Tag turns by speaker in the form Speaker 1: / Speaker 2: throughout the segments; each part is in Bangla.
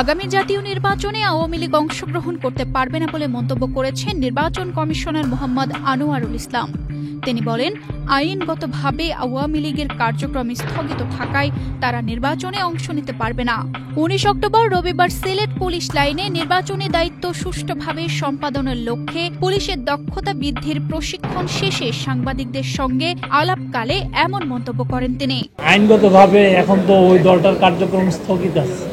Speaker 1: আগামী জাতীয় নির্বাচনে আওয়ামী লীগ অংশগ্রহণ করতে পারবে না বলে মন্তব্য করেছেন নির্বাচন কমিশনার মোহাম্মদ আনোয়ারুল ইসলাম। তিনি বলেন, আইনগতভাবে আওয়ামী লীগের কার্যক্রম স্থগিত থাকায় তারা নির্বাচনে অংশ নিতে পারবে না। 19 অক্টোবর রবিবার সিলেট পুলিশ লাইনে নির্বাচনী দায়িত্ব সুষ্ঠুভাবে সম্পাদনের লক্ষ্যে পুলিশের দক্ষতা বৃদ্ধির প্রশিক্ষণ শেষে সাংবাদিকদের সঙ্গে আলাপকালে এমন মন্তব্য করেন তিনি।
Speaker 2: আইনগতভাবে এখন তো ওই দলটার কার্যক্রম স্থগিত আছে।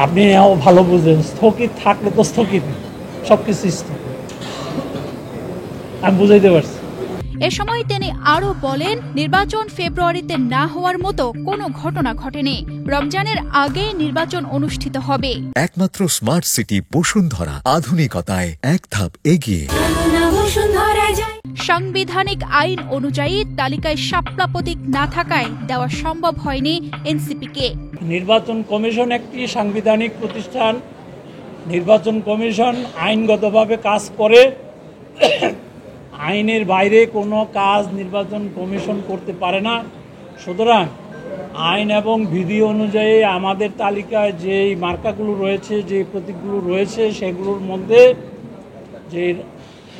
Speaker 2: আপনি ভালো বুঝেন, স্থগিত থাকলে তো স্থগিত, সবকিছু স্থগিত। আমি বুঝাইতে পারছি।
Speaker 1: এ সময় তিনি আরো বলেন, নির্বাচন ফেব্রুয়ারিতে না হওয়ার মতো কোনো ঘটনা ঘটেনি। রমজানের আগে নির্বাচন অনুষ্ঠিত হবে।
Speaker 3: একমাত্র স্মার্ট সিটি বসুন্ধরা, আধুনিকতায় এক ধাপ এগিয়ে।
Speaker 1: সাংবিধানিক আইন অনুযায়ী তালিকায় শাপলা প্রতীক না থাকায় দেওয়া সম্ভব হয়নি এনসিপিকে।
Speaker 2: নির্বাচন কমিশন একটি সাংবিধানিক প্রতিষ্ঠান। নির্বাচন কমিশন আইনগতভাবে কাজ করে। আইনের বাইরে কোনো কাজ নির্বাচন কমিশন করতে পারে না। সুতরাং আইন এবং বিধি অনুযায়ী আমাদের তালিকায় যেই মার্কাগুলো রয়েছে, যে প্রতীকগুলো রয়েছে, সেগুলোর মধ্যে যে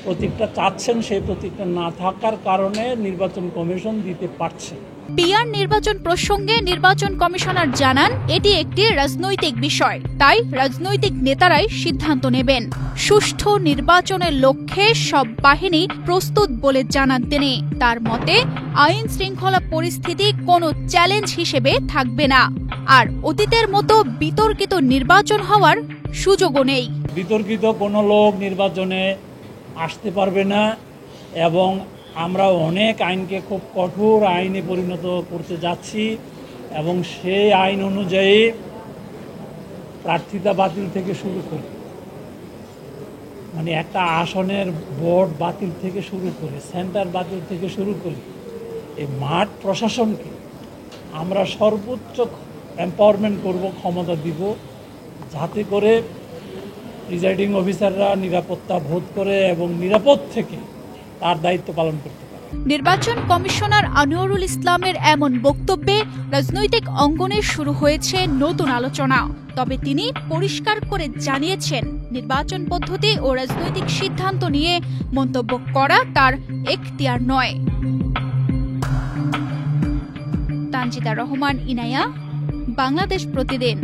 Speaker 2: প্রতীকটা চাচ্ছেন সেই প্রতীকটা না থাকার কারণে নির্বাচন কমিশন দিতে পারছে।
Speaker 1: পিআর নির্বাচন প্রসঙ্গে নির্বাচন কমিশনার জানান, এটি একটি রাজনৈতিক বিষয়, তাই রাজনৈতিক নেতারাই সিদ্ধান্ত নেবেন। সুষ্ঠু নির্বাচনের লক্ষ্যে সব বাহিনী প্রস্তুত বলে জানান তিনি। তার মতে, আইন শৃঙ্খলা পরিস্থিতি কোনো চ্যালেঞ্জ হিসেবে থাকবে না, আর অতীতের মতো বিতর্কিত নির্বাচন হওয়ার সুযোগও নেই।
Speaker 2: বিতর্কিত কোনো লোক নির্বাচনে আসতে পারবে না এবং আমরা অনেক আইনকে খুব কঠোর আইনে পরিণত করতে যাচ্ছি এবং সেই আইন অনুযায়ী প্রার্থিতা বাতিল থেকে শুরু করে, মানে একটা আসনের ভোট বাতিল থেকে শুরু করে, সেন্টার বাতিল থেকে শুরু করে, এই মাঠ প্রশাসনকে আমরা সর্বোচ্চ এম্পাওয়ারমেন্ট করব, ক্ষমতা দিব, যাতে করে প্রিজাইডিং অফিসাররা নিরাপত্তা বোধ করে এবং নিরাপদ থেকে তার দায়িত্ব পালন করতে পারে।
Speaker 1: নির্বাচন কমিশনার আনোয়ারুল ইসলামের এমন বক্তব্যে রাজনৈতিক অঙ্গনে শুরু হয়েছে নতুন আলোচনা। তবে তিনি পরিষ্কার করে জানিয়েছেন, নির্বাচন পদ্ধতি ও রাজনৈতিক সিদ্ধান্ত নিয়ে মন্তব্য করা তার এখতিয়ার নয়। তানজিদা রহমান, ইনায়া, বাংলাদেশ প্রতিদিন।